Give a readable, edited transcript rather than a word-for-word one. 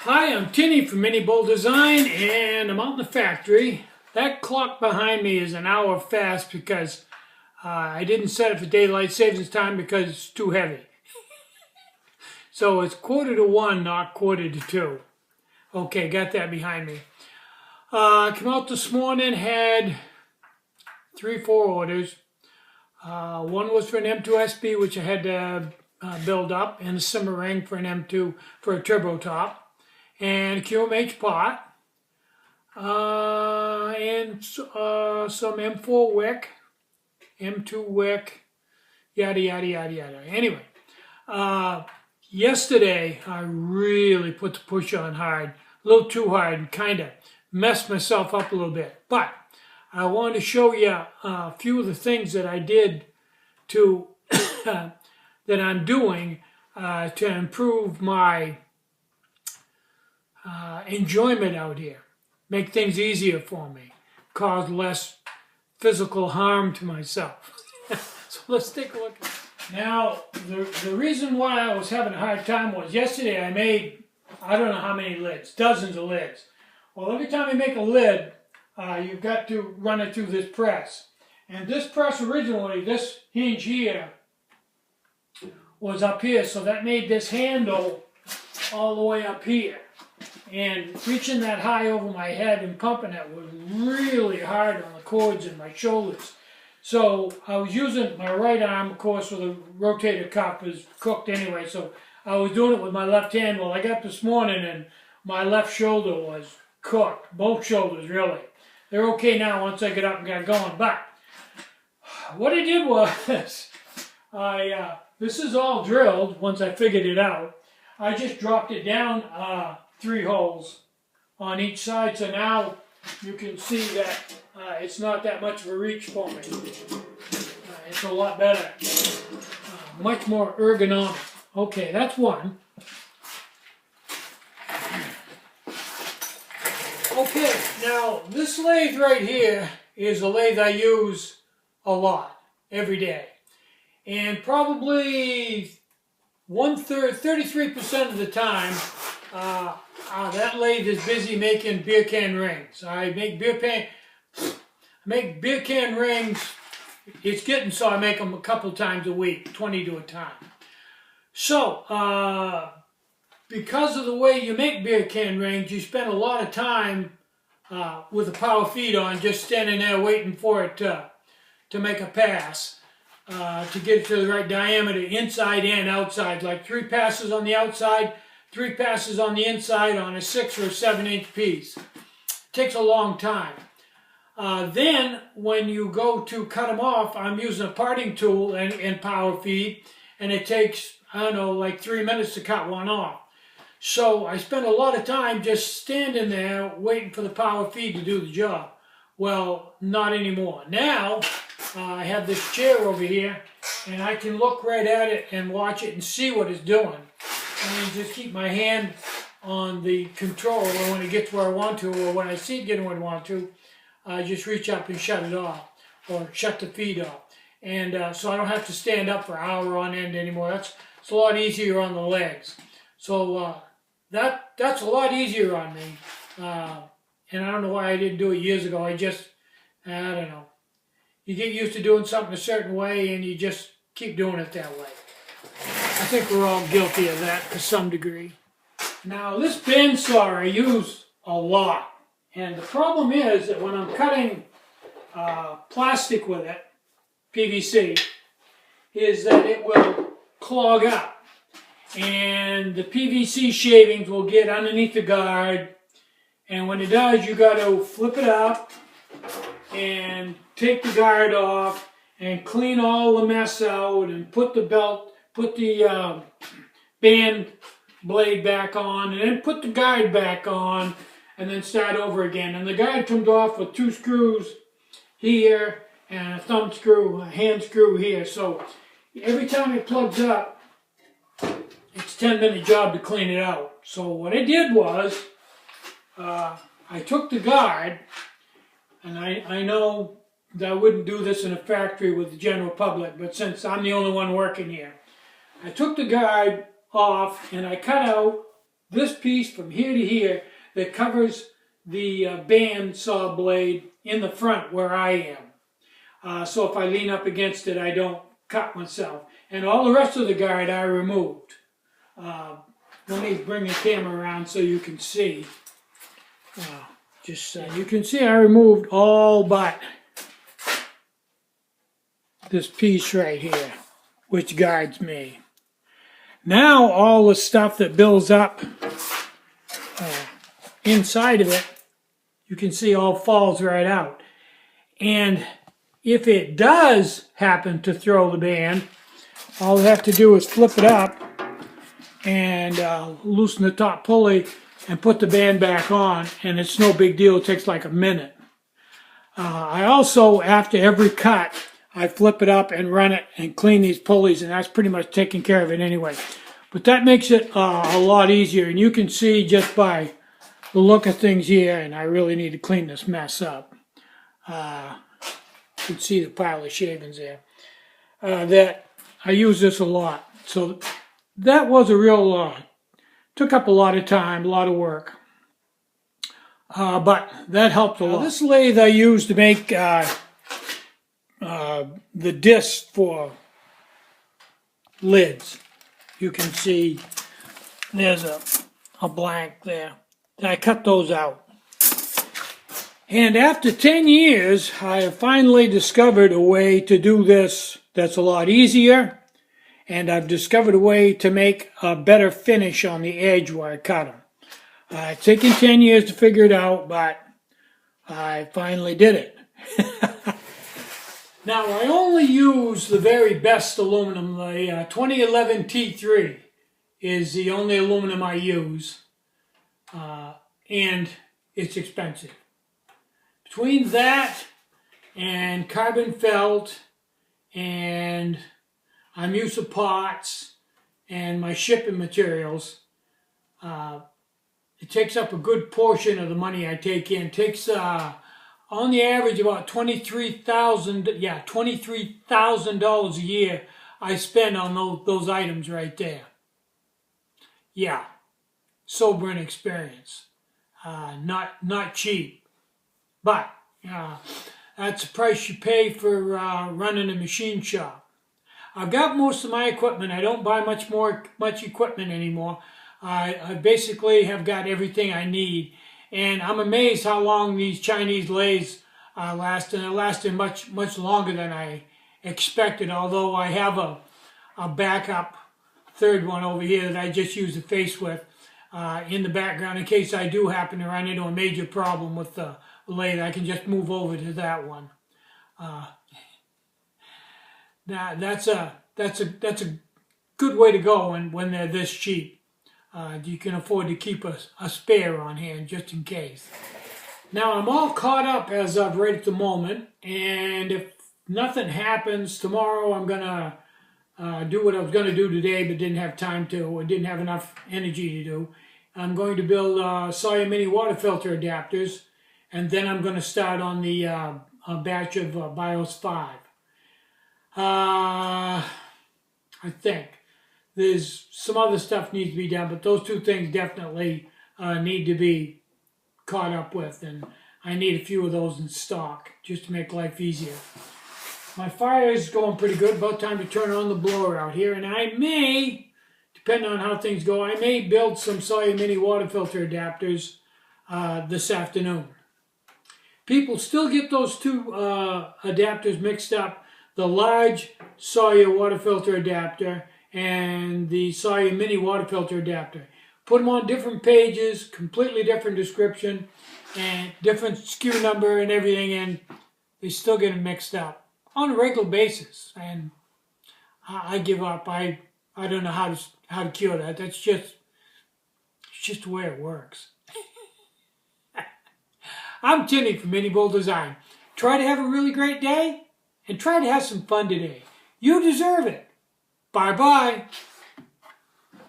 Hi, I'm Tinny from Mini Bull Design, and I'm out in the factory. That clock behind me is an hour fast because I didn't set it for daylight savings time because it's too heavy. So it's 1:45, not 1:45. Okay, got that behind me. Came out this morning, had 4 orders. One was for an M2SB, which I had to build up, and a simmer ring for an M2 for a turbo top. And a QMH pot, and some M4 wick, M2 wick, yada, yada, yada, yada. Anyway, yesterday I really put the push on hard, a little too hard, and kind of messed myself up a little bit. But I wanted to show you a few of the things that I did to, that I'm doing to improve my enjoyment out here, make things easier for me, cause less physical harm to myself. So let's take a look at it. Now, the reason why I was having a hard time was yesterday I made, I don't know how many lids, dozens of lids. Well, every time you make a lid, you've got to run it through this press. And this press originally, this hinge here, was up here, so that made this handle all the way up here. And reaching that high over my head and pumping it was really hard on the cords and my shoulders. So I was using my right arm, of course, with a rotator cuff is cooked anyway. So I was doing it with my left hand. Well, I got this morning and my left shoulder was cooked. Both shoulders, really. They're okay now once I get up and got going. But what I did was, this is all drilled once I figured it out. I just dropped it down 3 holes on each side, so now you can see that it's not that much of a reach for me. It's a lot better, much more ergonomic. Okay, that's one. Okay, now this lathe right here is a lathe I use a lot, every day. And probably 33% of the time, that lathe is busy making beer can rings. I make beer can rings. It's getting so I make them a couple times a week, 20 to a time. So, because of the way you make beer can rings, you spend a lot of time with the power feed on, just standing there waiting for it to make a pass. To get it to the right diameter, inside and outside, like 3 passes on the outside, 3 passes on the inside on a 6 or 7 inch piece. Takes a long time. Then, when you go to cut them off, I'm using a parting tool and power feed, and it takes, I don't know, like 3 minutes to cut one off. So I spend a lot of time just standing there waiting for the power feed to do the job. Well, not anymore. Now, I have this chair over here, and I can look right at it and watch it and see what it's doing. And just keep my hand on the control, and when it gets where I want to, or when I see it getting where I want to, I just reach up and shut it off, or shut the feed off. And so I don't have to stand up for an hour on end anymore. It's a lot easier on the legs. So that's a lot easier on me. And I don't know why I didn't do it years ago. I don't know. You get used to doing something a certain way and you just keep doing it that way. I think we're all guilty of that to some degree. Now this bandsaw I use a lot. And the problem is that when I'm cutting plastic with it, PVC, is that it will clog up. And the PVC shavings will get underneath the guard. And when it does, you got to flip it up and take the guard off and clean all the mess out and put the band blade back on and then put the guard back on and then start over again. And the guard comes off with 2 screws here and a thumb screw, a hand screw here. So every time it plugs up, it's a 10-minute job to clean it out. So what I did was, I took the guard, and I know that I wouldn't do this in a factory with the general public, but since I'm the only one working here, I took the guard off and I cut out this piece from here to here that covers the bandsaw blade in the front where I am. So if I lean up against it, I don't cut myself. And all the rest of the guard I removed. Let me bring the camera around so you can see. You can see I removed all but this piece right here, which guards me. Now all the stuff that builds up inside of it, you can see all falls right out. And if it does happen to throw the band, all I have to do is flip it up and loosen the top pulley and put the band back on, and it's no big deal. It takes like a minute. I also, after every cut, I flip it up and run it and clean these pulleys, and that's pretty much taking care of it anyway. But that makes it a lot easier, and you can see just by the look of things here, and I really need to clean this mess up. You can see the pile of shavings there. That I use this a lot. So that was a real, took up a lot of time, a lot of work. But that helped a lot. This lathe I used to make the discs for lids. You can see there's a blank there. I cut those out. And after 10 years, I have finally discovered a way to do this that's a lot easier. And I've discovered a way to make a better finish on the edge where I cut them. It's taken 10 years to figure it out, but I finally did it. Now, I only use the very best aluminum. The 2011 T3 is the only aluminum I use, and it's expensive. Between that and carbon felt, and I'm used to pots and my shipping materials, it takes up a good portion of the money I take in. It takes on the average about $23,000 a year I spend on those items right there. Yeah, sobering experience. Not cheap, but that's the price you pay for running a machine shop. I've got most of my equipment. I don't buy much equipment anymore. I basically have got everything I need. And I'm amazed how long these Chinese lathes last, and they're lasting much longer than I expected, although I have a backup third one over here that I just use the face with in the background in case I do happen to run into a major problem with the lathe. I can just move over to that one. That's a good way to go when they're this cheap. You can afford to keep a spare on hand just in case. Now I'm all caught up as of right at the moment, and if nothing happens tomorrow, I'm gonna do what I was gonna do today, but didn't have time to, or didn't have enough energy to do. I'm going to build Sawyer Mini water filter adapters, and then I'm going to start on the batch of BIOS 5. I think. There's some other stuff needs to be done, but those two things definitely need to be caught up with, and I need a few of those in stock just to make life easier. My fire is going pretty good. About time to turn on the blower out here, and I may, depending on how things go, I may build some Sawyer Mini water filter adapters this afternoon. People still get those two adapters mixed up, the large Sawyer water filter adapter and the Sawyer Mini water filter adapter. Put them on different pages, completely different description, and different SKU number and everything, and they still get them mixed up on a regular basis. And I give up. I don't know how to cure that. That's just the way it works. I'm Tinny from Mini Bull Design. Try to have a really great day, and try to have some fun today. You deserve it. Bye-bye.